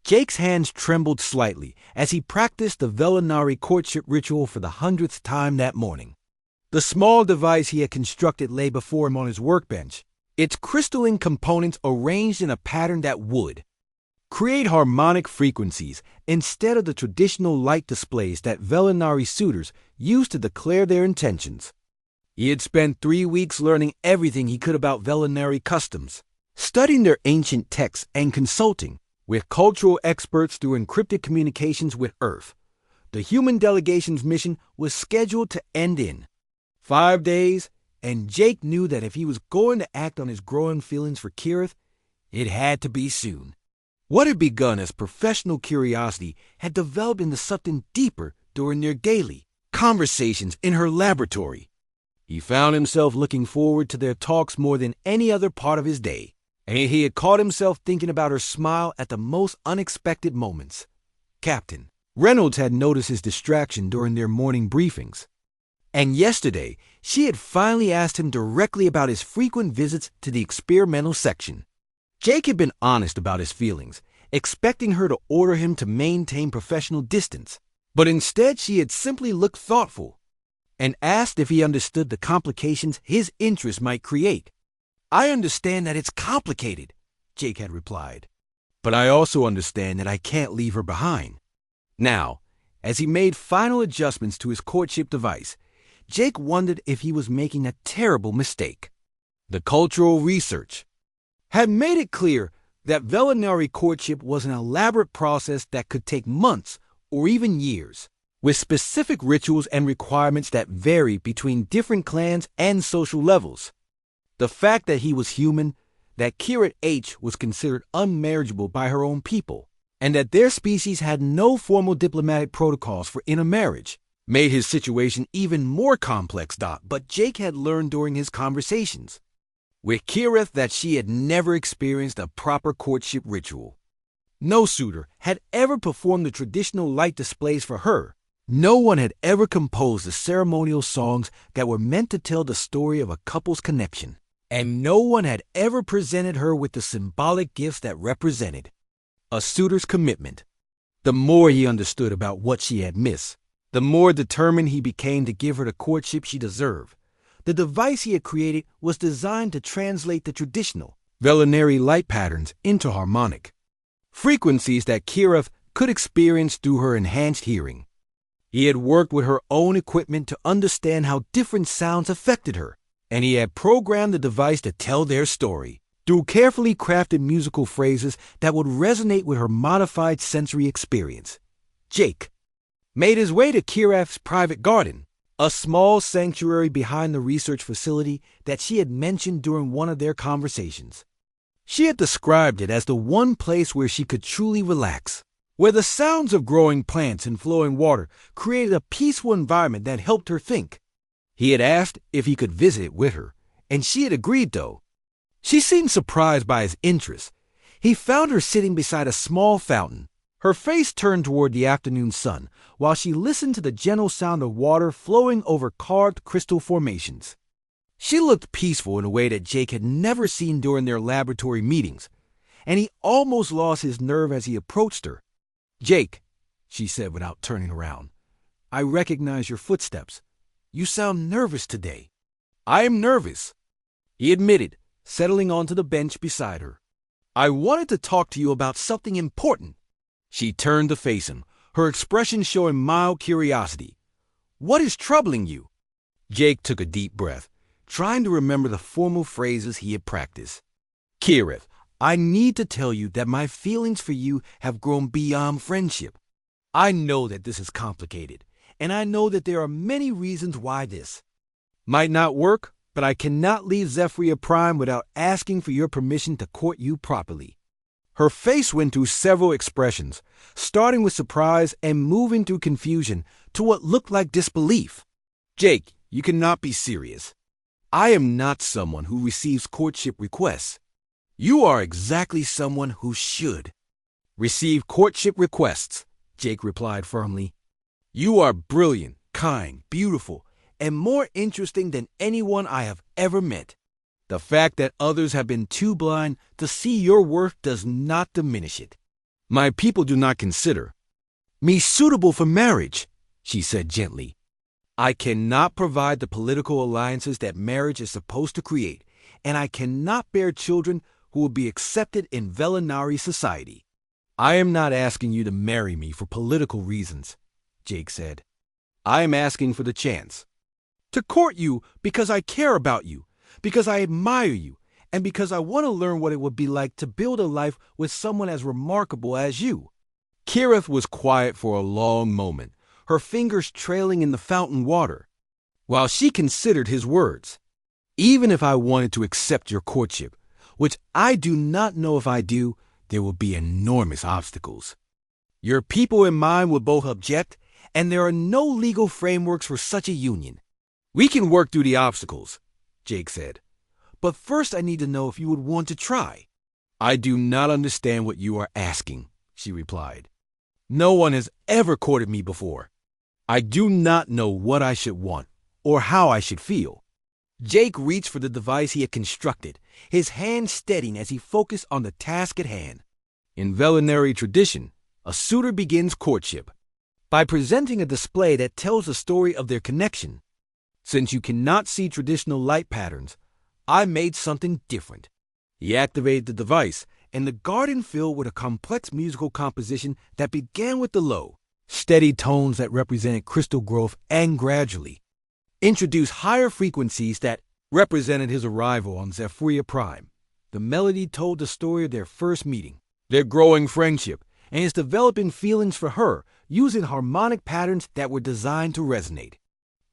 Jake's hands trembled slightly as he practiced the Velinari courtship ritual for the 100th time that morning. The small device he had constructed lay before him on his workbench, its crystalline components arranged in a pattern that would create harmonic frequencies instead of the traditional light displays that Velinari suitors used to declare their intentions. He had spent 3 weeks learning everything he could about Velinari customs, studying their ancient texts and consulting with cultural experts through encrypted communications with Earth. The human delegation's mission was scheduled to end in 5 days, and Jake knew that if he was going to act on his growing feelings for Kirith, it had to be soon. What had begun as professional curiosity had developed into something deeper during their daily conversations in her laboratory. He found himself looking forward to their talks more than any other part of his day, and he had caught himself thinking about her smile at the most unexpected moments. Captain Reynolds had noticed his distraction during their morning briefings, and yesterday she had finally asked him directly about his frequent visits to the experimental section. Jake had been honest about his feelings, expecting her to order him to maintain professional distance, but instead she had simply looked thoughtful and asked if he understood the complications his interest might create. "I understand that it's complicated," Jake had replied, "but I also understand that I can't leave her behind." Now, as he made final adjustments to his courtship device, Jake wondered if he was making a terrible mistake. The cultural research had made it clear that Velinari courtship was an elaborate process that could take months or even years, with specific rituals and requirements that vary between different clans and social levels. The fact that he was human, that Kirith H was considered unmarriageable by her own people, and that their species had no formal diplomatic protocols for intermarriage, made his situation even more complex. But Jake had learned during his conversations with Kirith that she had never experienced a proper courtship ritual. No suitor had ever performed the traditional light displays for her. No one had ever composed the ceremonial songs that were meant to tell the story of a couple's connection. And no one had ever presented her with the symbolic gifts that represented a suitor's commitment. The more he understood about what she had missed, the more determined he became to give her the courtship she deserved. The device he had created was designed to translate the traditional Velinari light patterns into harmonic frequencies that Kirith could experience through her enhanced hearing. He had worked with her own equipment to understand how different sounds affected her, and he had programmed the device to tell their story through carefully crafted musical phrases that would resonate with her modified sensory experience. Jake made his way to Kirith's private garden, a small sanctuary behind the research facility that she had mentioned during one of their conversations. She had described it as the one place where she could truly relax, where the sounds of growing plants and flowing water created a peaceful environment that helped her think. He had asked if he could visit it with her, and she had agreed, though. She seemed surprised by his interest. He found her sitting beside a small fountain, her face turned toward the afternoon sun, while she listened to the gentle sound of water flowing over carved crystal formations. She looked peaceful in a way that Jake had never seen during their laboratory meetings, and he almost lost his nerve as he approached her. "Jake," she said without turning around, "I recognize your footsteps. You sound nervous today." "I am nervous," he admitted, settling onto the bench beside her. "I wanted to talk to you about something important." She turned to face him, her expression showing mild curiosity. "What is troubling you?" Jake took a deep breath, trying to remember the formal phrases he had practiced. "Kirith, I need to tell you that my feelings for you have grown beyond friendship. I know that this is complicated, and I know that there are many reasons why this might not work, but I cannot leave Zephyria Prime without asking for your permission to court you properly." Her face went through several expressions, starting with surprise and moving through confusion to what looked like disbelief. "Jake, you cannot be serious. I am not someone who receives courtship requests. You are exactly someone who should receive courtship requests," Jake replied firmly. "You are brilliant, kind, beautiful, and more interesting than anyone I have ever met. The fact that others have been too blind to see your worth does not diminish it." My people do not consider me suitable for marriage, she said gently. I cannot provide the political alliances that marriage is supposed to create, and I cannot bear children who will be accepted in Velinari society. I am not asking you to marry me for political reasons, Jake said. I am asking for the chance to court you because I care about you, because I admire you, and because I want to learn what it would be like to build a life with someone as remarkable as you. Kirith was quiet for a long moment, her fingers trailing in the fountain water, while she considered his words. Even if I wanted to accept your courtship, which I do not know if I do, there will be enormous obstacles. Your people and mine will both object, and there are no legal frameworks for such a union. We can work through the obstacles, Jake said. But first I need to know if you would want to try. I do not understand what you are asking, she replied. No one has ever courted me before. I do not know what I should want or how I should feel. Jake reached for the device he had constructed, his hand steadying as he focused on the task at hand. In Velinari tradition, a suitor begins courtship by presenting a display that tells the story of their connection. Since you cannot see traditional light patterns, I made something different. He activated the device, and the garden filled with a complex musical composition that began with the low, steady tones that represented crystal growth and gradually introduced higher frequencies that represented his arrival on Zephyria Prime. The melody told the story of their first meeting, their growing friendship, and his developing feelings for her, using harmonic patterns that were designed to resonate.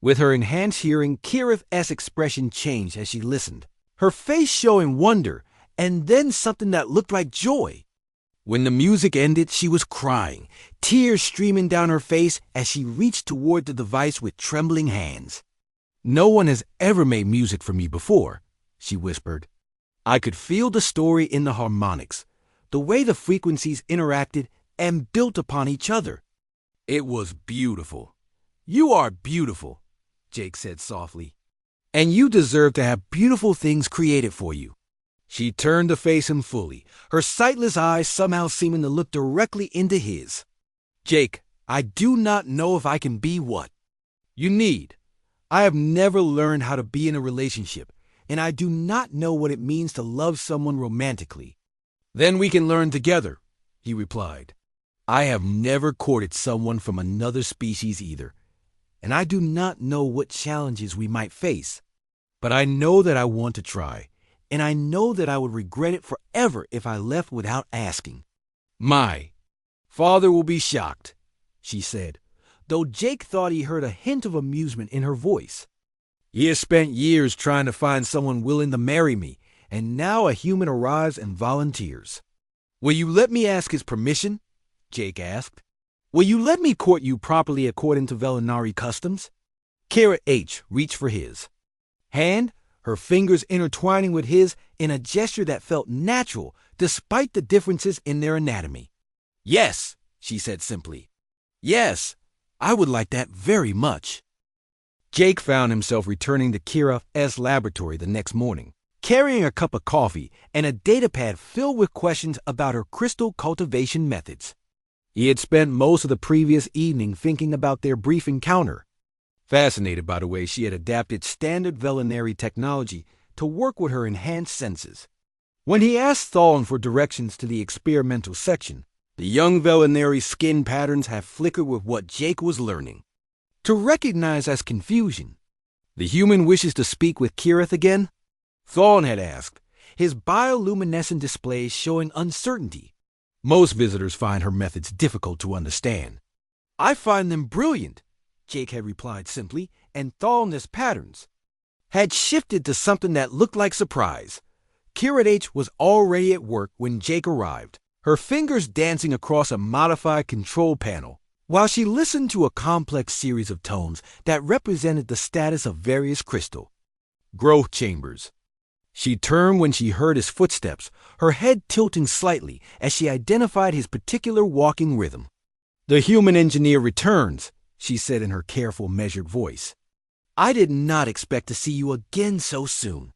With her enhanced hearing, Kirith's expression changed as she listened, her face showing wonder and then something that looked like joy. When the music ended, she was crying, tears streaming down her face as she reached toward the device with trembling hands. No one has ever made music for me before, she whispered. I could feel the story in the harmonics, the way the frequencies interacted and built upon each other. It was beautiful. You are beautiful, Jake said softly, and you deserve to have beautiful things created for you. She turned to face him fully, her sightless eyes somehow seeming to look directly into his. Jake, I do not know if I can be what you need. I have never learned how to be in a relationship, and I do not know what it means to love someone romantically. Then we can learn together, he replied. I have never courted someone from another species either, and I do not know what challenges we might face. But I know that I want to try, and I know that I would regret it forever if I left without asking. My father will be shocked, she said, though Jake thought he heard a hint of amusement in her voice. He has spent years trying to find someone willing to marry me, and now a human arrives and volunteers. Will you let me ask his permission? Jake asked. Will you let me court you properly according to Velinari customs? Kara H. reached for his hand, her fingers intertwining with his in a gesture that felt natural despite the differences in their anatomy. Yes, she said simply. Yes, I would like that very much. Jake found himself returning to Kira's laboratory the next morning, carrying a cup of coffee and a datapad filled with questions about her crystal cultivation methods. He had spent most of the previous evening thinking about their brief encounter, fascinated by the way she had adapted standard Velinari technology to work with her enhanced senses. When he asked Thawne for directions to the experimental section, the young Velinari's skin patterns had flickered with what Jake was learning to recognize as confusion. The human wishes to speak with Kirith again? Thawne had asked, his bioluminescent displays showing uncertainty. Most visitors find her methods difficult to understand. I find them brilliant, Jake had replied simply, and Thawne's patterns had shifted to something that looked like surprise. Kirith H. was already at work when Jake arrived, her fingers dancing across a modified control panel, while she listened to a complex series of tones that represented the status of various crystal growth chambers. She turned when she heard his footsteps, her head tilting slightly as she identified his particular walking rhythm. The human engineer returns, she said in her careful, measured voice. I did not expect to see you again so soon.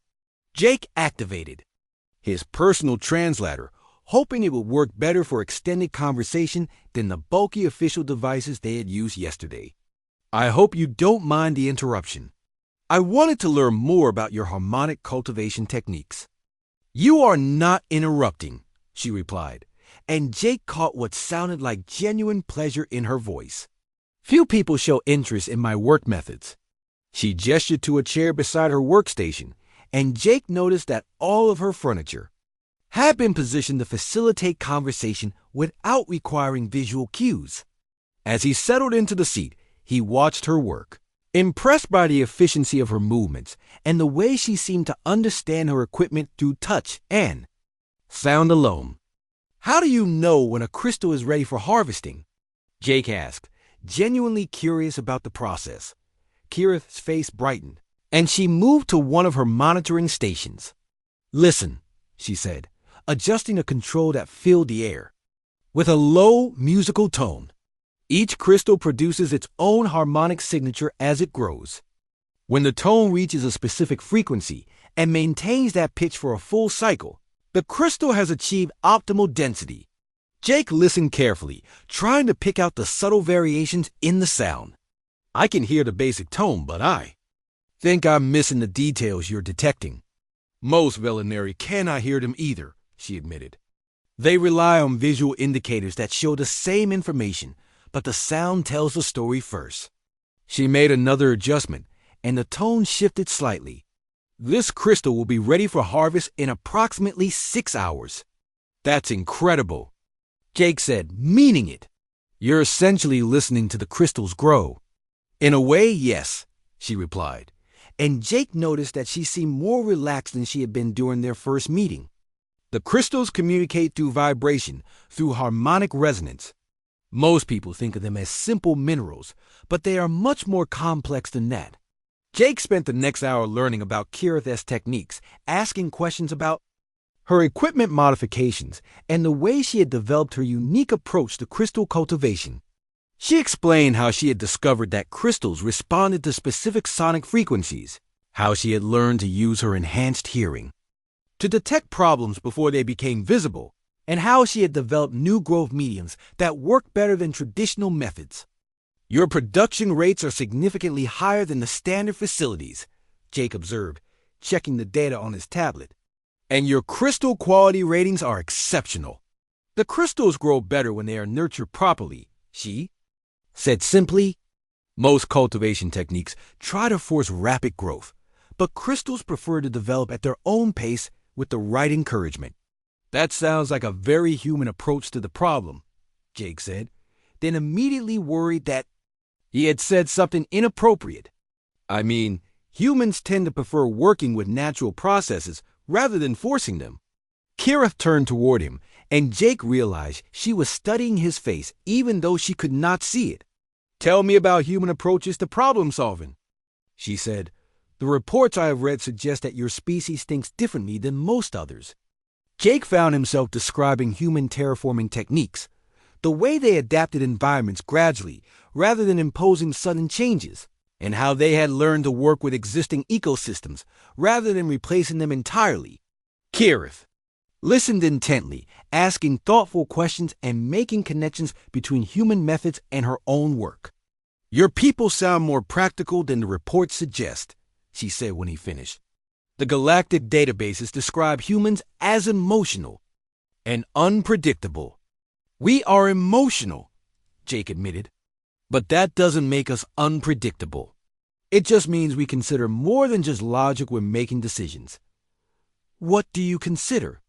Jake activated his personal translator, hoping it would work better for extended conversation than the bulky official devices they had used yesterday. I hope you don't mind the interruption. I wanted to learn more about your harmonic cultivation techniques. You are not interrupting, she replied, and Jake caught what sounded like genuine pleasure in her voice. Few people show interest in my work methods. She gestured to a chair beside her workstation, and Jake noticed that all of her furniture had been positioned to facilitate conversation without requiring visual cues. As he settled into the seat, he watched her work, impressed by the efficiency of her movements and the way she seemed to understand her equipment through touch and sound alone. How do you know when a crystal is ready for harvesting? Jake asked, genuinely curious about the process. Kirith's face brightened, and she moved to one of her monitoring stations. Listen, she said, adjusting a control that filled the air. With a low musical tone, each crystal produces its own harmonic signature as it grows. When the tone reaches a specific frequency and maintains that pitch for a full cycle, the crystal has achieved optimal density. Jake listened carefully, trying to pick out the subtle variations in the sound. I can hear the basic tone, but I think I'm missing the details you're detecting. Most Velinari cannot hear them either, she admitted. They rely on visual indicators that show the same information, but the sound tells the story first. She made another adjustment, and the tone shifted slightly. This crystal will be ready for harvest in approximately 6 hours. That's incredible, Jake said, meaning it. You're essentially listening to the crystals grow. In a way, yes, she replied, and Jake noticed that she seemed more relaxed than she had been during their first meeting. The crystals communicate through vibration, through harmonic resonance. Most people think of them as simple minerals, but they are much more complex than that. Jake spent the next hour learning about Kirith's techniques, asking questions about her equipment modifications and the way she had developed her unique approach to crystal cultivation. She explained how she had discovered that crystals responded to specific sonic frequencies, how she had learned to use her enhanced hearing to detect problems before they became visible, and how she had developed new growth mediums that work better than traditional methods. Your production rates are significantly higher than the standard facilities, Jake observed, checking the data on his tablet. And your crystal quality ratings are exceptional. The crystals grow better when they are nurtured properly, she said simply. Most cultivation techniques try to force rapid growth, but crystals prefer to develop at their own pace with the right encouragement. That sounds like a very human approach to the problem, Jake said, then immediately worried that he had said something inappropriate. I mean, humans tend to prefer working with natural processes rather than forcing them. Kirith turned toward him, and Jake realized she was studying his face even though she could not see it. Tell me about human approaches to problem solving, she said. The reports I have read suggest that your species thinks differently than most others. Jake found himself describing human terraforming techniques, the way they adapted environments gradually rather than imposing sudden changes, and how they had learned to work with existing ecosystems rather than replacing them entirely. Kirith listened intently, asking thoughtful questions and making connections between human methods and her own work. Your people sound more practical than the reports suggest, she said when he finished. The galactic databases describe humans as emotional and unpredictable. We are emotional, Jake admitted, but that doesn't make us unpredictable. It just means we consider more than just logic when making decisions. What do you consider?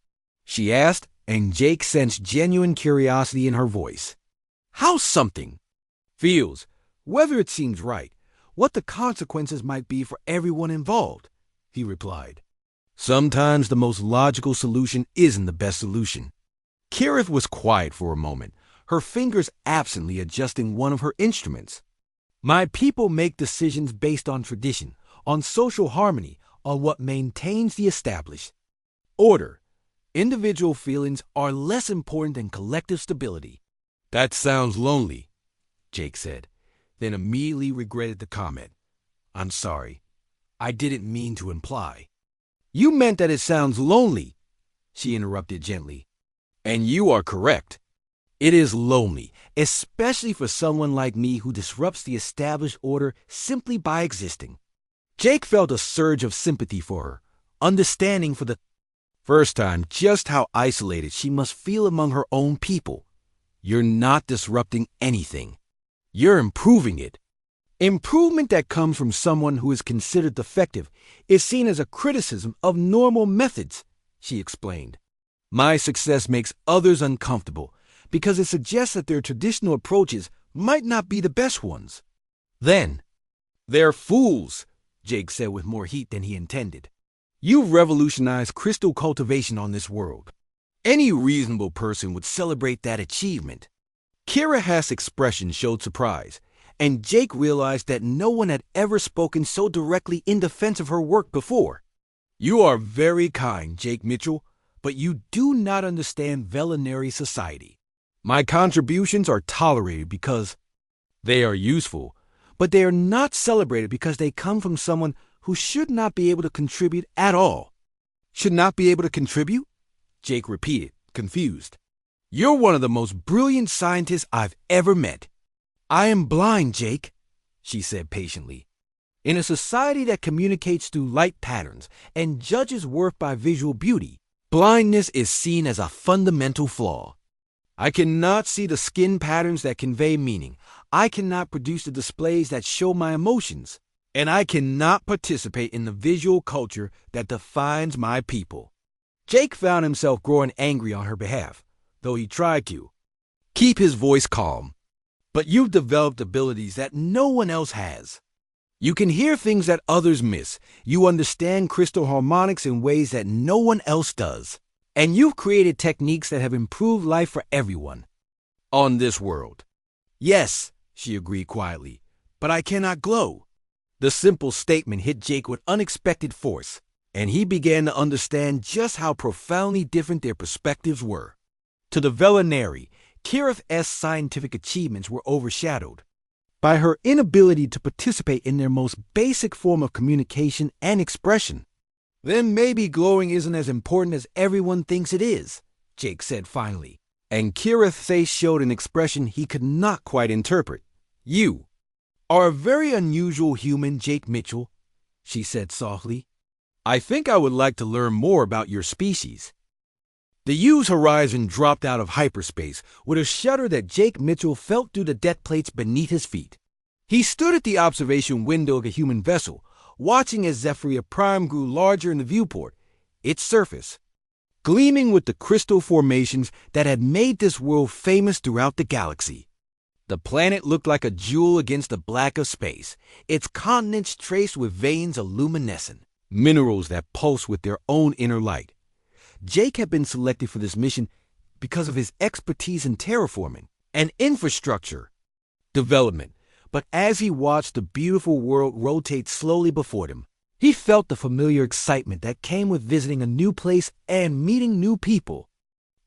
She asked, and Jake sensed genuine curiosity in her voice. How something feels, whether it seems right, what the consequences might be for everyone involved, he replied. Sometimes the most logical solution isn't the best solution. Kirith was quiet for a moment, her fingers absently adjusting one of her instruments. My people make decisions based on tradition, on social harmony, on what maintains the established order. Individual feelings are less important than collective stability. That sounds lonely, Jake said, then immediately regretted the comment. I'm sorry. I didn't mean to imply. You meant that it sounds lonely, she interrupted gently. And you are correct. It is lonely, especially for someone like me who disrupts the established order simply by existing. Jake felt a surge of sympathy for her, understanding for the first time just how isolated she must feel among her own people. You're not disrupting anything. You're improving it. Improvement that comes from someone who is considered defective is seen as a criticism of normal methods, she explained. My success makes others uncomfortable because it suggests that their traditional approaches might not be the best ones. Then, they're fools, Jake said with more heat than he intended. You've revolutionized crystal cultivation on this world. Any reasonable person would celebrate that achievement. Kira Haas' expression showed surprise, and Jake realized that no one had ever spoken so directly in defense of her work before. You are very kind, Jake Mitchell, but you do not understand Velinary society. My contributions are tolerated because they are useful, but they are not celebrated because they come from someone who should not be able to contribute at all. Should not be able to contribute? Jake repeated, confused. You're one of the most brilliant scientists I've ever met. I am blind, Jake, she said patiently. In a society that communicates through light patterns and judges worth by visual beauty, blindness is seen as a fundamental flaw. I cannot see the skin patterns that convey meaning. I cannot produce the displays that show my emotions. And I cannot participate in the visual culture that defines my people. Jake found himself growing angry on her behalf, though he tried to keep his voice calm. But you've developed abilities that no one else has. You can hear things that others miss. You understand crystal harmonics in ways that no one else does. And you've created techniques that have improved life for everyone on this world. Yes, she agreed quietly, but I cannot glow. The simple statement hit Jake with unexpected force, and he began to understand just how profoundly different their perspectives were. To the Velinary, Kirith's scientific achievements were overshadowed by her inability to participate in their most basic form of communication and expression. Then maybe glowing isn't as important as everyone thinks it is, Jake said finally, and Kirith's face showed an expression he could not quite interpret. You are a very unusual human, Jake Mitchell, she said softly. I think I would like to learn more about your species. The U's horizon dropped out of hyperspace with a shudder that Jake Mitchell felt through the deck plates beneath his feet. He stood at the observation window of the human vessel, watching as Zephyria Prime grew larger in the viewport, its surface gleaming with the crystal formations that had made this world famous throughout the galaxy. The planet looked like a jewel against the black of space, its continents traced with veins of luminescent minerals that pulse with their own inner light. Jake had been selected for this mission because of his expertise in terraforming and infrastructure development, but as he watched the beautiful world rotate slowly before him, he felt the familiar excitement that came with visiting a new place and meeting new people.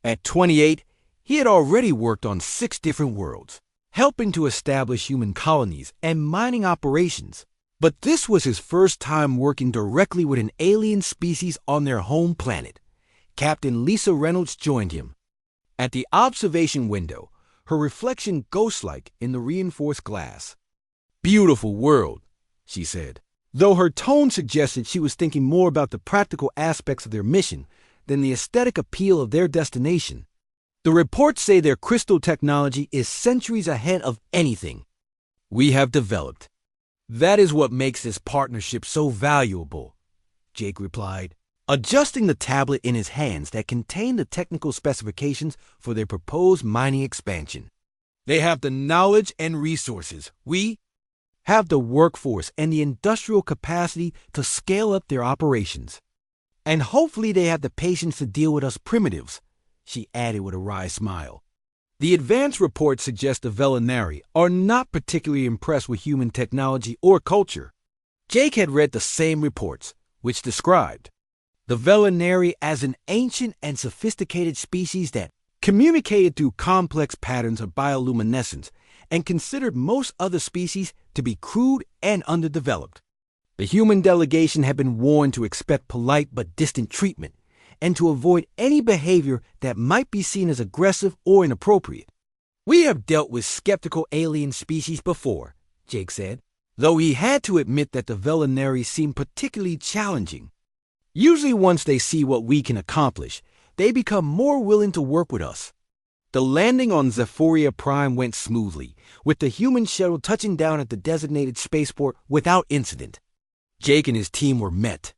At 28, he had already worked on 6 different worlds, helping to establish human colonies and mining operations. But this was his first time working directly with an alien species on their home planet. Captain Lisa Reynolds joined him. At the observation window, her reflection ghost-like in the reinforced glass. Beautiful world, she said, though her tone suggested she was thinking more about the practical aspects of their mission than the aesthetic appeal of their destination. The reports say their crystal technology is centuries ahead of anything we have developed. That is what makes this partnership so valuable, Jake replied, adjusting the tablet in his hands that contained the technical specifications for their proposed mining expansion. They have the knowledge and resources. We have the workforce and the industrial capacity to scale up their operations. And hopefully they have the patience to deal with us primitives, she added with a wry smile. The advance reports suggest the Velinary are not particularly impressed with human technology or culture. Jake had read the same reports, which described the Velinary as an ancient and sophisticated species that communicated through complex patterns of bioluminescence and considered most other species to be crude and underdeveloped. The human delegation had been warned to expect polite but distant treatment, and to avoid any behavior that might be seen as aggressive or inappropriate. "We have dealt with skeptical alien species before," Jake said, though he had to admit that the Velinari seemed particularly challenging. "Usually once they see what we can accomplish, they become more willing to work with us." The landing on Zephyria Prime went smoothly, with the human shuttle touching down at the designated spaceport without incident. Jake and his team were met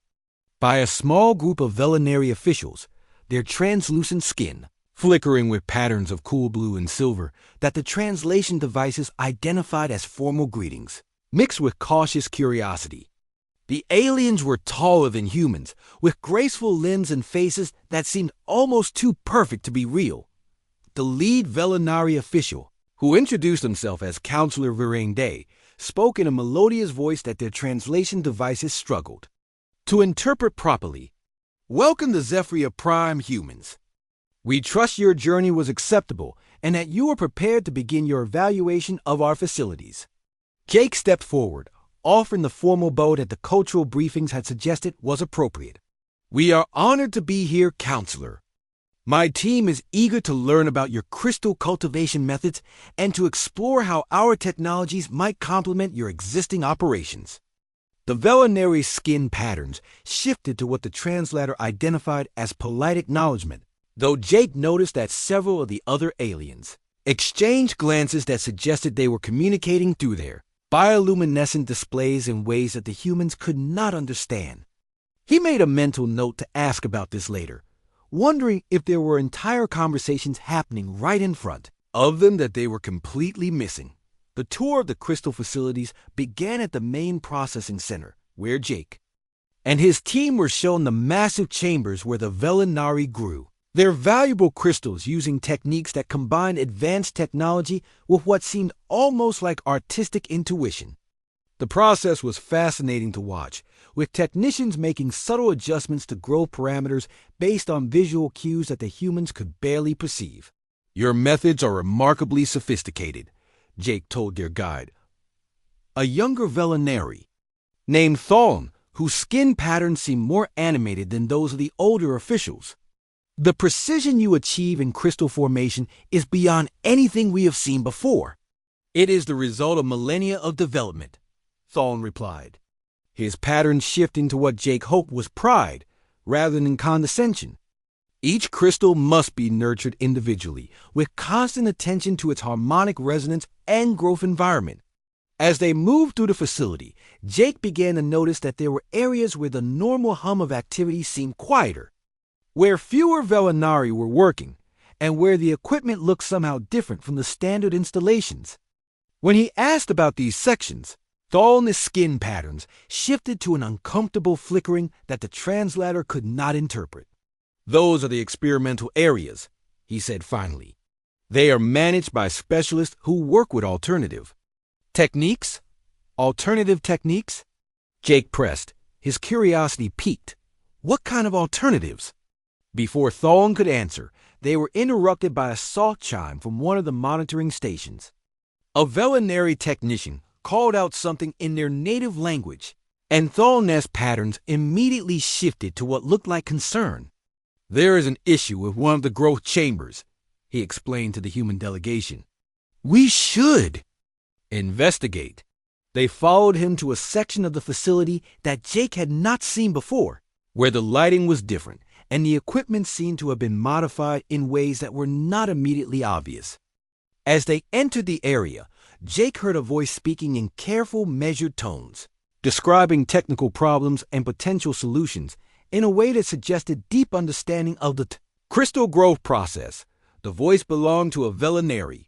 by a small group of Velinari officials, their translucent skin flickering with patterns of cool blue and silver that the translation devices identified as formal greetings, mixed with cautious curiosity. The aliens were taller than humans, with graceful limbs and faces that seemed almost too perfect to be real. The lead Velinari official, who introduced himself as Counselor Virain Day, spoke in a melodious voice that their translation devices struggled to interpret properly. "Welcome to Zephyria Prime, humans. We trust your journey was acceptable and that you are prepared to begin your evaluation of our facilities." Jake stepped forward, offering the formal bow that the cultural briefings had suggested was appropriate. "We are honored to be here, Counselor. My team is eager to learn about your crystal cultivation methods and to explore how our technologies might complement your existing operations." The Velinari skin patterns shifted to what the translator identified as polite acknowledgement, though Jake noticed that several of the other aliens exchanged glances that suggested they were communicating through their bioluminescent displays in ways that the humans could not understand. He made a mental note to ask about this later, wondering if there were entire conversations happening right in front of them that they were completely missing. The tour of the crystal facilities began at the main processing center, where Jake and his team were shown the massive chambers where the Velinari grew their valuable crystals using techniques that combined advanced technology with what seemed almost like artistic intuition. The process was fascinating to watch, with technicians making subtle adjustments to growth parameters based on visual cues that the humans could barely perceive. "Your methods are remarkably sophisticated," Jake told their guide, a younger Velinari named Thawne, whose skin patterns seemed more animated than those of the older officials. "The precision you achieve in crystal formation is beyond anything we have seen before." "It is the result of millennia of development," Thawne replied, his patterns shifting to what Jake hoped was pride rather than condescension. "Each crystal must be nurtured individually, with constant attention to its harmonic resonance and growth environment." As they moved through the facility, Jake began to notice that there were areas where the normal hum of activity seemed quieter, where fewer Velinari were working, and where the equipment looked somehow different from the standard installations. When he asked about these sections, Thawne's skin patterns shifted to an uncomfortable flickering that the translator could not interpret. "Those are the experimental areas," he said finally. "They are managed by specialists who work with alternative techniques." "Alternative techniques?" Jake pressed, his curiosity piqued. "What kind of alternatives?" Before Thawne could answer, they were interrupted by a soft chime from one of the monitoring stations. A Velinari technician called out something in their native language, and Thawne's patterns immediately shifted to what looked like concern. "There is an issue with one of the growth chambers," he explained to the human delegation. "We should investigate." They followed him to a section of the facility that Jake had not seen before, where the lighting was different and the equipment seemed to have been modified in ways that were not immediately obvious. As they entered the area, Jake heard a voice speaking in careful, measured tones, describing technical problems and potential solutions in a way that suggested deep understanding of the crystal growth process. The voice belonged to a Velinari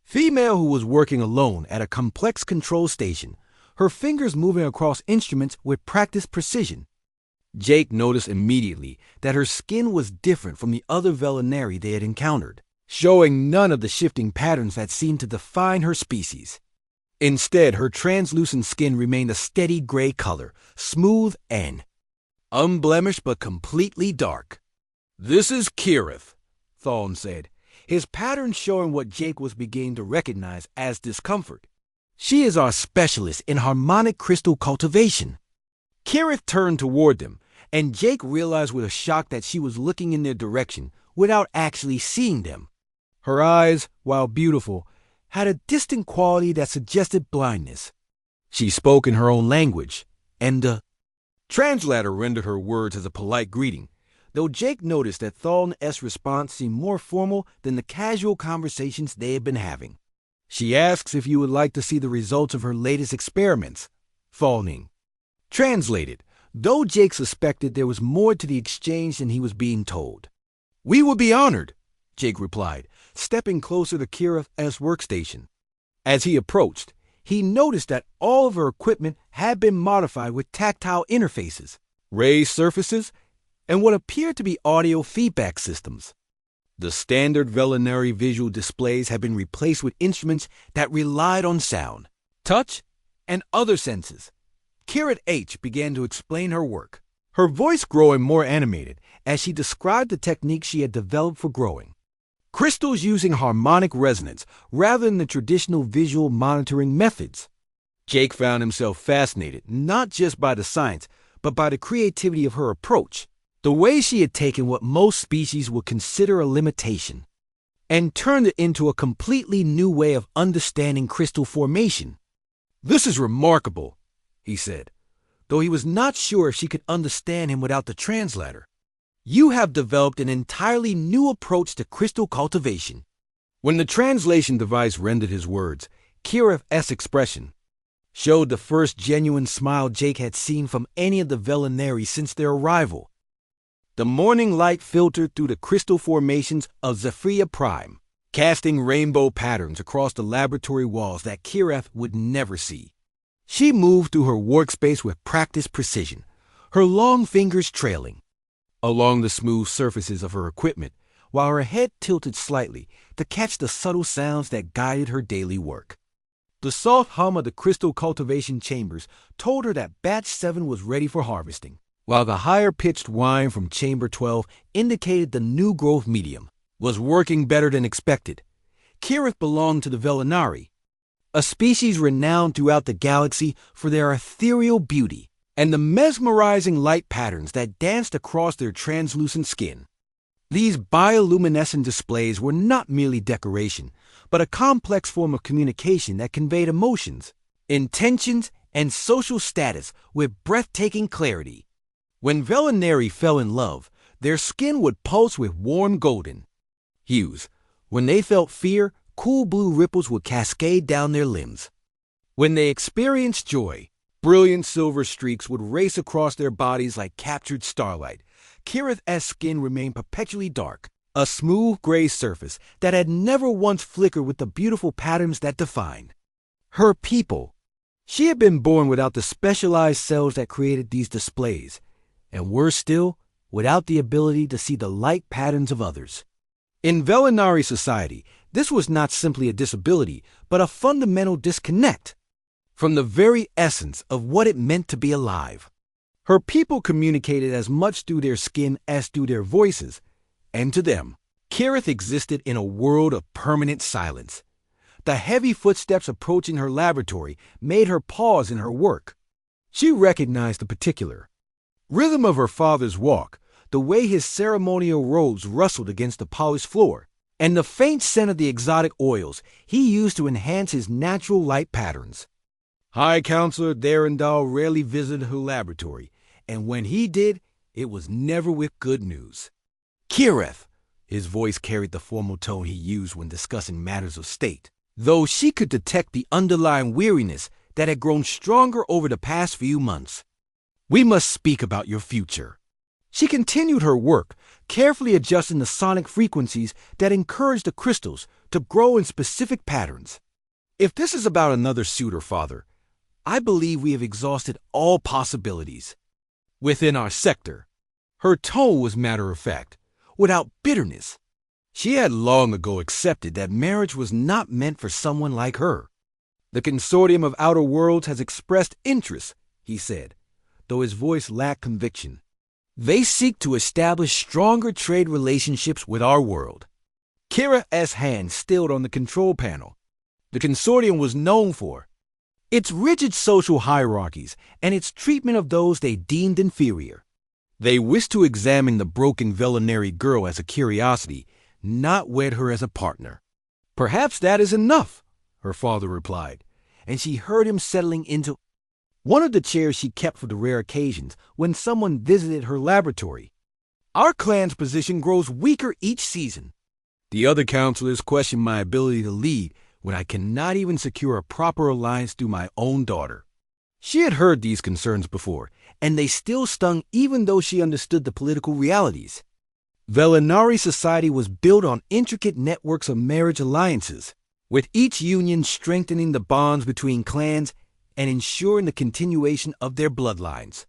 female who was working alone at a complex control station, her fingers moving across instruments with practiced precision. Jake noticed immediately that her skin was different from the other Velinari they had encountered, showing none of the shifting patterns that seemed to define her species. Instead, her translucent skin remained a steady gray color, smooth and unblemished but completely dark. "This is Kirith," Thawne said, his pattern showing what Jake was beginning to recognize as discomfort. "She is our specialist in harmonic crystal cultivation." Kirith turned toward them, and Jake realized with a shock that she was looking in their direction without actually seeing them. Her eyes, while beautiful, had a distant quality that suggested blindness. She spoke in her own language, and the translator rendered her words as a polite greeting, though Jake noticed that Thaln-S response seemed more formal than the casual conversations they had been having. She asks if you would like to see the results of her latest experiments. Thalning translated, though Jake suspected there was more to the exchange than he was being told. We would be honored, Jake replied, stepping closer to Kira's workstation. As he approached, he noticed that all of her equipment had been modified with tactile interfaces, raised surfaces, and what appeared to be audio feedback systems. The standard Velinary visual displays had been replaced with instruments that relied on sound, touch, and other senses. Kira H began to explain her work, her voice growing more animated as she described the technique she had developed for growing. Crystals using harmonic resonance rather than the traditional visual monitoring methods. Jake found himself fascinated not just by the science, but by the creativity of her approach, the way she had taken what most species would consider a limitation and turned it into a completely new way of understanding crystal formation. This is remarkable, he said, though he was not sure if she could understand him without the translator. You have developed an entirely new approach to crystal cultivation. When the translation device rendered his words, Kira's expression showed the first genuine smile Jake had seen from any of the Velinari since their arrival. The morning light filtered through the crystal formations of Zephyria Prime, casting rainbow patterns across the laboratory walls that Kira would never see. She moved through her workspace with practiced precision, her long fingers trailing along the smooth surfaces of her equipment, while her head tilted slightly to catch the subtle sounds that guided her daily work. The soft hum of the crystal cultivation chambers told her that Batch 7 was ready for harvesting, while the higher-pitched whine from Chamber 12 indicated the new growth medium was working better than expected. Kirith belonged to the Velinari, a species renowned throughout the galaxy for their ethereal beauty and the mesmerizing light patterns that danced across their translucent skin. These bioluminescent displays were not merely decoration, but a complex form of communication that conveyed emotions, intentions, and social status with breathtaking clarity. When Velinari fell in love, their skin would pulse with warm golden hues. When they felt fear, cool blue ripples would cascade down their limbs. When they experienced joy, brilliant silver streaks would race across their bodies like captured starlight. Kirith's skin remained perpetually dark, a smooth gray surface that had never once flickered with the beautiful patterns that defined her people. She had been born without the specialized cells that created these displays, and worse still, without the ability to see the light patterns of others. In Velinari society, this was not simply a disability, but a fundamental disconnect from the very essence of what it meant to be alive. Her people communicated as much through their skin as through their voices, and to them, Kirith existed in a world of permanent silence. The heavy footsteps approaching her laboratory made her pause in her work. She recognized the particular rhythm of her father's walk, the way his ceremonial robes rustled against the polished floor, and the faint scent of the exotic oils he used to enhance his natural light patterns. High Counselor Darendal rarely visited her laboratory, and when he did, it was never with good news. Kirith, his voice carried the formal tone he used when discussing matters of state, though she could detect the underlying weariness that had grown stronger over the past few months. We must speak about your future. She continued her work, carefully adjusting the sonic frequencies that encouraged the crystals to grow in specific patterns. If this is about another suitor, Father, I believe we have exhausted all possibilities within our sector. Her tone was matter-of-fact, without bitterness. She had long ago accepted that marriage was not meant for someone like her. The Consortium of Outer Worlds has expressed interest, he said, though his voice lacked conviction. They seek to establish stronger trade relationships with our world. Kira's hand stilled on the control panel. The Consortium was known for its rigid social hierarchies and its treatment of those they deemed inferior. They wished to examine the broken Velinary girl as a curiosity, not wed her as a partner. Perhaps that is enough, her father replied, and she heard him settling into one of the chairs she kept for the rare occasions when someone visited her laboratory. Our clan's position grows weaker each season. The other counselors question my ability to lead when I cannot even secure a proper alliance through my own daughter. She had heard these concerns before, and they still stung even though she understood the political realities. Velinari society was built on intricate networks of marriage alliances, with each union strengthening the bonds between clans and ensuring the continuation of their bloodlines.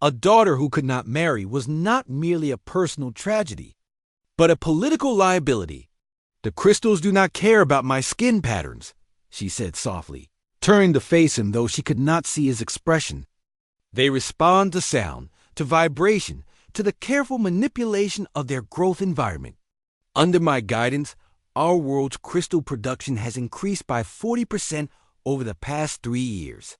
A daughter who could not marry was not merely a personal tragedy, but a political liability. The crystals do not care about my skin patterns, she said softly, turning to face him though she could not see his expression. They respond to sound, to vibration, to the careful manipulation of their growth environment. Under my guidance, our world's crystal production has increased by 40% over the past 3 years.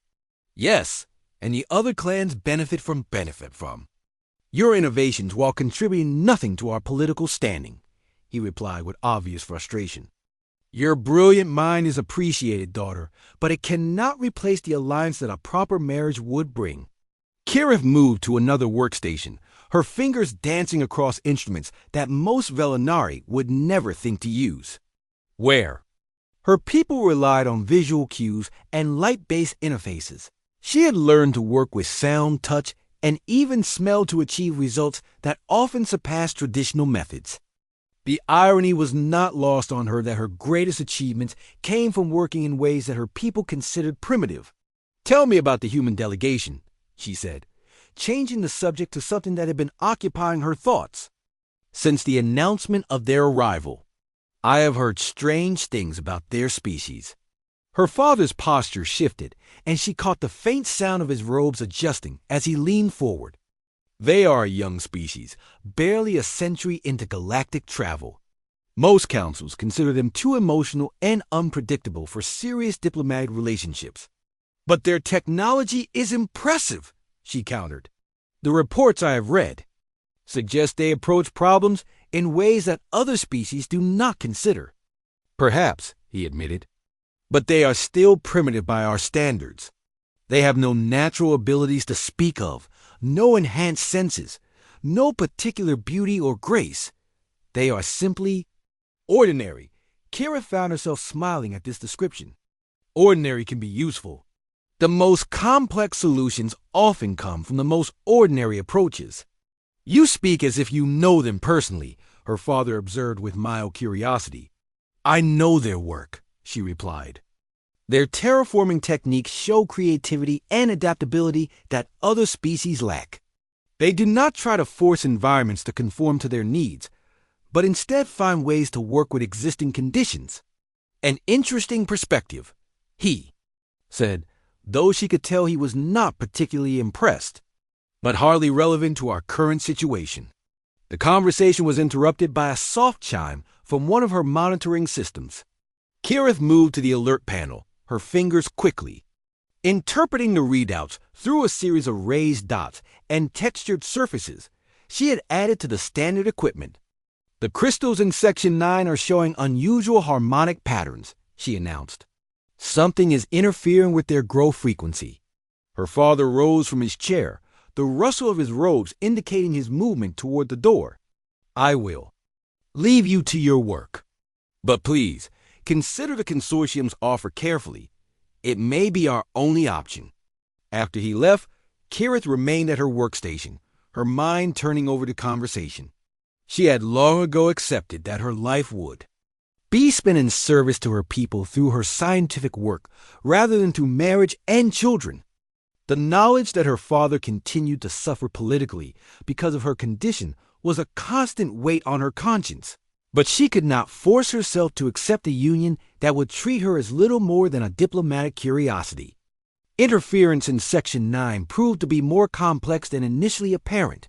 Yes, and the other clans benefit from. Your innovations while contributing nothing to our political standing, he replied with obvious frustration. Your brilliant mind is appreciated, daughter, but it cannot replace the alliance that a proper marriage would bring. Kirith moved to another workstation, her fingers dancing across instruments that most Velinari would never think to use. Where? Her people relied on visual cues and light-based interfaces. She had learned to work with sound, touch, and even smell to achieve results that often surpassed traditional methods. The irony was not lost on her that her greatest achievements came from working in ways that her people considered primitive. Tell me about the human delegation, she said, changing the subject to something that had been occupying her thoughts. Since the announcement of their arrival, I have heard strange things about their species. Her father's posture shifted, and she caught the faint sound of his robes adjusting as he leaned forward. They are a young species, barely a century into galactic travel. Most councils consider them too emotional and unpredictable for serious diplomatic relationships. But their technology is impressive, she countered. The reports I have read suggest they approach problems in ways that other species do not consider. Perhaps, he admitted, but they are still primitive by our standards. They have no natural abilities to speak of, no enhanced senses, no particular beauty or grace. They are simply ordinary. Kira found herself smiling at this description. Ordinary can be useful. The most complex solutions often come from the most ordinary approaches. You speak as if you know them personally, her father observed with mild curiosity. I know their work, she replied. Their terraforming techniques show creativity and adaptability that other species lack. They do not try to force environments to conform to their needs, but instead find ways to work with existing conditions. An interesting perspective, he said, though she could tell he was not particularly impressed, but hardly relevant to our current situation. The conversation was interrupted by a soft chime from one of her monitoring systems. Kirith moved to the alert panel, her fingers quickly, interpreting the readouts through a series of raised dots and textured surfaces she had added to the standard equipment. The crystals in Section 9 are showing unusual harmonic patterns, she announced. Something is interfering with their growth frequency. Her father rose from his chair, the rustle of his robes indicating his movement toward the door. I will leave you to your work. But please, consider the consortium's offer carefully. It may be our only option. After he left, Kirith remained at her workstation, her mind turning over the conversation. She had long ago accepted that her life would be spent in service to her people through her scientific work rather than through marriage and children. The knowledge that her father continued to suffer politically because of her condition was a constant weight on her conscience. But she could not force herself to accept a union that would treat her as little more than a diplomatic curiosity. Interference in Section 9 proved to be more complex than initially apparent.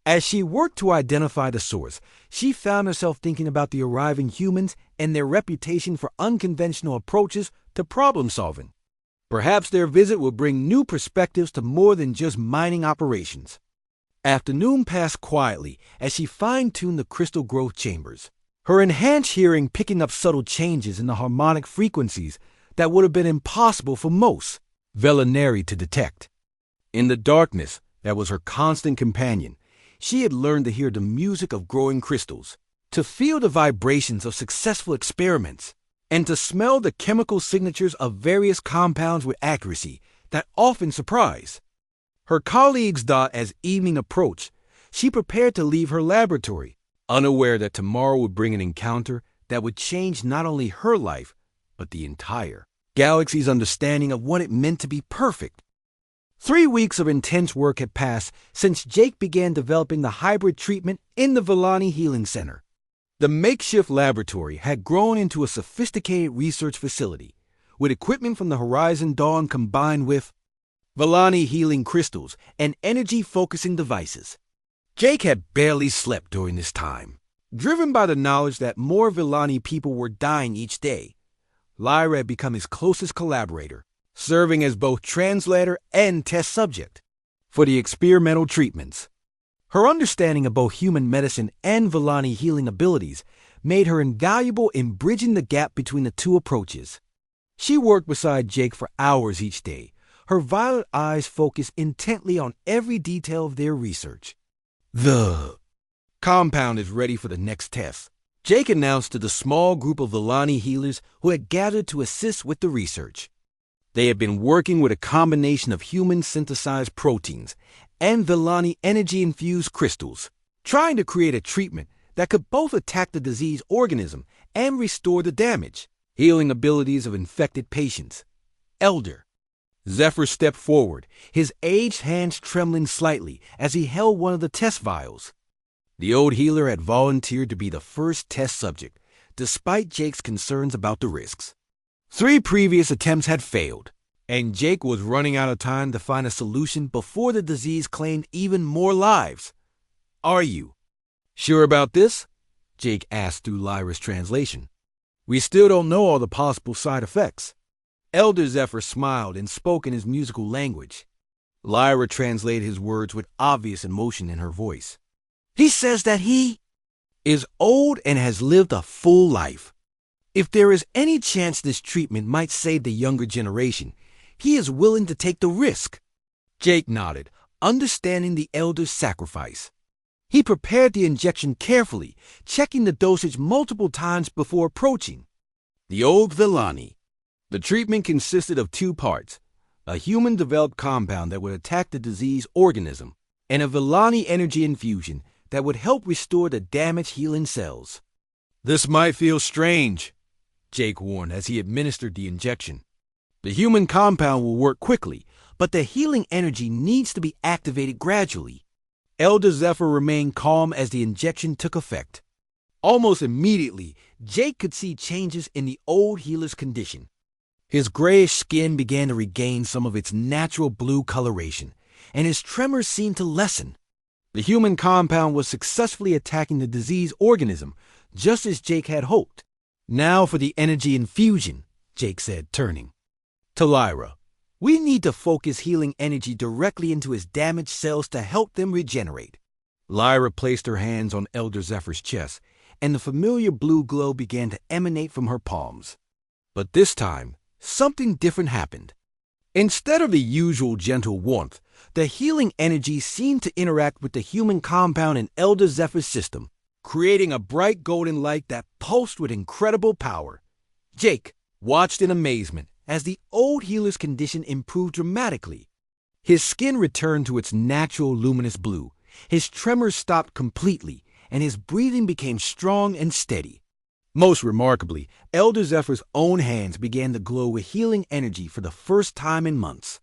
As she worked to identify the source, she found herself thinking about the arriving humans and their reputation for unconventional approaches to problem solving. Perhaps their visit would bring new perspectives to more than just mining operations. Afternoon passed quietly as she fine-tuned the crystal growth chambers, her enhanced hearing picking up subtle changes in the harmonic frequencies that would have been impossible for most Velinari to detect. In the darkness that was her constant companion, she had learned to hear the music of growing crystals, to feel the vibrations of successful experiments, and to smell the chemical signatures of various compounds with accuracy that often surprised. Her colleagues thought as evening approached, she prepared to leave her laboratory, unaware that tomorrow would bring an encounter that would change not only her life, but the entire galaxy's understanding of what it meant to be perfect. 3 weeks of intense work had passed since Jake began developing the hybrid treatment in the Vellani Healing Center. The makeshift laboratory had grown into a sophisticated research facility, with equipment from the Horizon Dawn combined with Vellani healing crystals and energy-focusing devices. Jake had barely slept during this time. Driven by the knowledge that more Vellani people were dying each day, Lyra had become his closest collaborator, serving as both translator and test subject for the experimental treatments. Her understanding of both human medicine and Vellani healing abilities made her invaluable in bridging the gap between the two approaches. She worked beside Jake for hours each day, her violet eyes focused intently on every detail of their research. The compound is ready for the next test, Jake announced to the small group of Vellani healers who had gathered to assist with the research. They had been working with a combination of human-synthesized proteins and Vellani energy-infused crystals, trying to create a treatment that could both attack the diseased organism and restore the damaged, healing abilities of infected patients. Elder Zephyr stepped forward, his aged hands trembling slightly as he held one of the test vials. The old healer had volunteered to be the first test subject, despite Jake's concerns about the risks. 3 previous attempts had failed, and Jake was running out of time to find a solution before the disease claimed even more lives. "Are you sure about this?" Jake asked through Lyra's translation. "We still don't know all the possible side effects." Elder Zephyr smiled and spoke in his musical language. Lyra translated his words with obvious emotion in her voice. "He says that he is old and has lived a full life. If there is any chance this treatment might save the younger generation, he is willing to take the risk." Jake nodded, understanding the elder's sacrifice. He prepared the injection carefully, checking the dosage multiple times before approaching the old Vellani. The treatment consisted of 2 parts, a human-developed compound that would attack the diseased organism, and a Vellani energy infusion that would help restore the damaged healing cells. "This might feel strange," Jake warned as he administered the injection. "The human compound will work quickly, but the healing energy needs to be activated gradually." Elder Zephyr remained calm as the injection took effect. Almost immediately, Jake could see changes in the old healer's condition. His grayish skin began to regain some of its natural blue coloration, and his tremors seemed to lessen. The human compound was successfully attacking the diseased organism, just as Jake had hoped. "Now for the energy infusion," Jake said, turning to Lyra. "We need to focus healing energy directly into his damaged cells to help them regenerate." Lyra placed her hands on Elder Zephyr's chest, and the familiar blue glow began to emanate from her palms. But this time, something different happened. Instead of the usual gentle warmth, the healing energy seemed to interact with the human compound in Elder Zephyr's system, creating a bright golden light that pulsed with incredible power. Jake watched in amazement as the old healer's condition improved dramatically. His skin returned to its natural luminous blue, his tremors stopped completely, and his breathing became strong and steady. Most remarkably, Elder Zephyr's own hands began to glow with healing energy for the first time in months.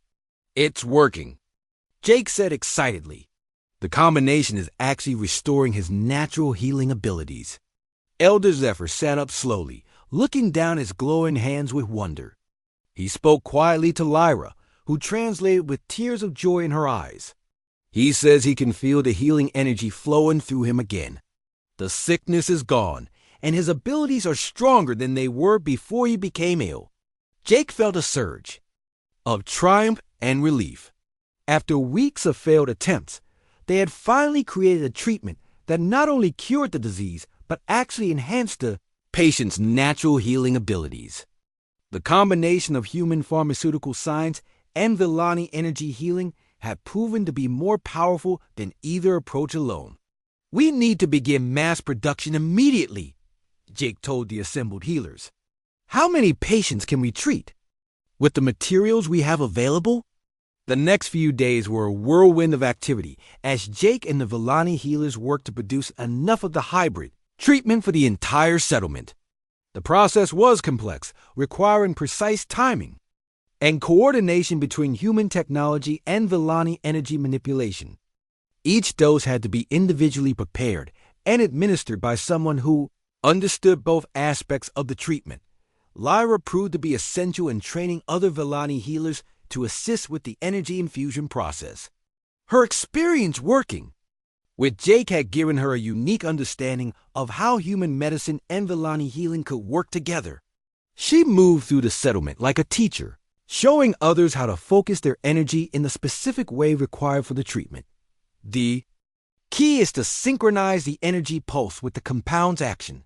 "It's working," Jake said excitedly. "The combination is actually restoring his natural healing abilities." Elder Zephyr sat up slowly, looking down his glowing hands with wonder. He spoke quietly to Lyra, who translated with tears of joy in her eyes. "He says he can feel the healing energy flowing through him again. The sickness is gone, and his abilities are stronger than they were before he became ill." Jake felt a surge of triumph and relief. After weeks of failed attempts, they had finally created a treatment that not only cured the disease, but actually enhanced the patient's natural healing abilities. The combination of human pharmaceutical science and Villani energy healing had proven to be more powerful than either approach alone. "We need to begin mass production immediately," Jake told the assembled healers. "How many patients can we treat? With the materials we have available?" The next few days were a whirlwind of activity as Jake and the Villani healers worked to produce enough of the hybrid treatment for the entire settlement. The process was complex, requiring precise timing and coordination between human technology and Villani energy manipulation. Each dose had to be individually prepared and administered by someone who understood both aspects of the treatment. Lyra proved to be essential in training other Villani healers to assist with the energy infusion process. Her experience working with Jake had given her a unique understanding of how human medicine and Villani healing could work together. She moved through the settlement like a teacher, showing others how to focus their energy in the specific way required for the treatment. The key is to synchronize the energy pulse with the compound's action,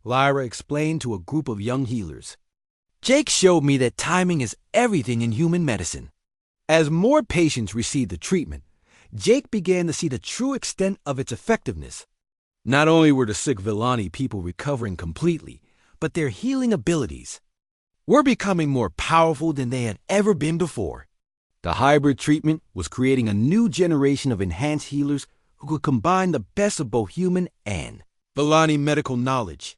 Lyra explained to a group of young healers. "Jake showed me that timing is everything in human medicine." As more patients received the treatment, Jake began to see the true extent of its effectiveness. Not only were the sick Villani people recovering completely, but their healing abilities were becoming more powerful than they had ever been before. The hybrid treatment was creating a new generation of enhanced healers who could combine the best of both human and Villani medical knowledge.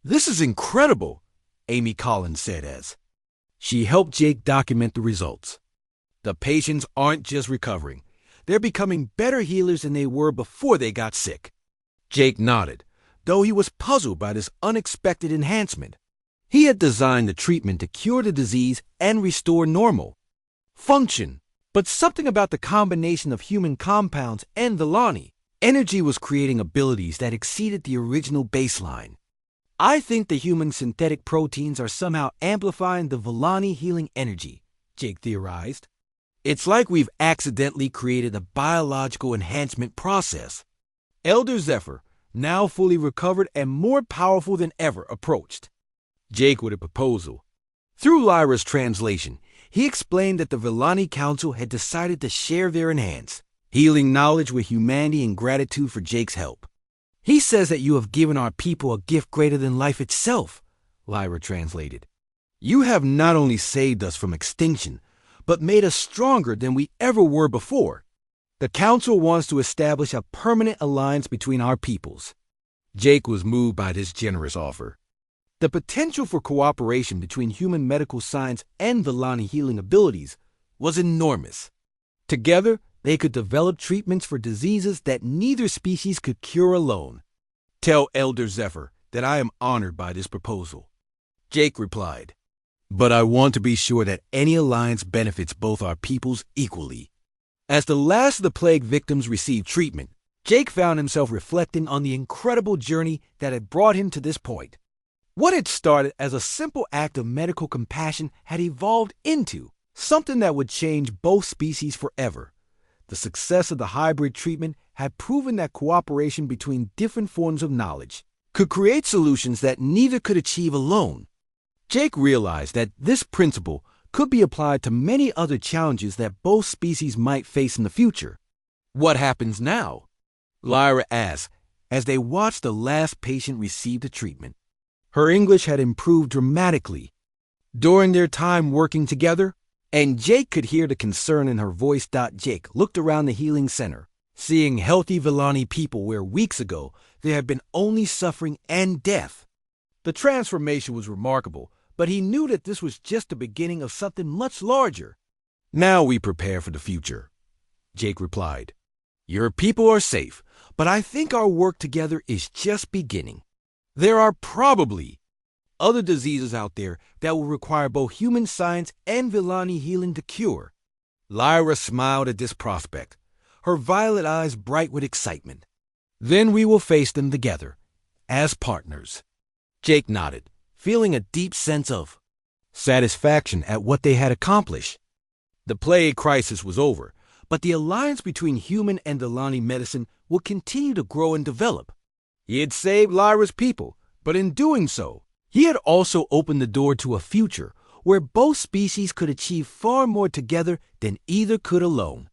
"This is incredible," Amy Collins said as she helped Jake document the results. "The patients aren't just recovering. They're becoming better healers than they were before they got sick." Jake nodded, though he was puzzled by this unexpected enhancement. He had designed the treatment to cure the disease and restore normal function, but something about the combination of human compounds and Villani energy was creating abilities that exceeded the original baseline. "I think the human synthetic proteins are somehow amplifying the Villani healing energy," Jake theorized. "It's like we've accidentally created a biological enhancement process." Elder Zephyr, now fully recovered and more powerful than ever, approached Jake with a proposal. Through Lyra's translation, he explained that the Villani Council had decided to share their enhanced healing knowledge with humanity in gratitude for Jake's help. "He says that you have given our people a gift greater than life itself," Lyra translated. "You have not only saved us from extinction, but made us stronger than we ever were before. The Council wants to establish a permanent alliance between our peoples." Jake was moved by this generous offer. The potential for cooperation between human medical science and Villani healing abilities was enormous. Together, they could develop treatments for diseases that neither species could cure alone. "Tell Elder Zephyr that I am honored by this proposal," Jake replied. "But I want to be sure that any alliance benefits both our peoples equally." As the last of the plague victims received treatment, Jake found himself reflecting on the incredible journey that had brought him to this point. What had started as a simple act of medical compassion had evolved into something that would change both species forever. The success of the hybrid treatment had proven that cooperation between different forms of knowledge could create solutions that neither could achieve alone. Jake realized that this principle could be applied to many other challenges that both species might face in the future. "What happens now?" Lyra asked as they watched the last patient receive the treatment. Her English had improved dramatically during their time working together, and Jake could hear the concern in her voice. Jake looked around the healing center, seeing healthy Villani people where weeks ago there had been only suffering and death. The transformation was remarkable, but he knew that this was just the beginning of something much larger. "Now we prepare for the future," Jake replied. "Your people are safe, but I think our work together is just beginning. There are probably other diseases out there that will require both human science and Villani healing to cure." Lyra smiled at this prospect, her violet eyes bright with excitement. "Then we will face them together, as partners." Jake nodded, feeling a deep sense of satisfaction at what they had accomplished. The plague crisis was over, but the alliance between human and Delani medicine would continue to grow and develop. He had saved Lyra's people, but in doing so, he had also opened the door to a future where both species could achieve far more together than either could alone.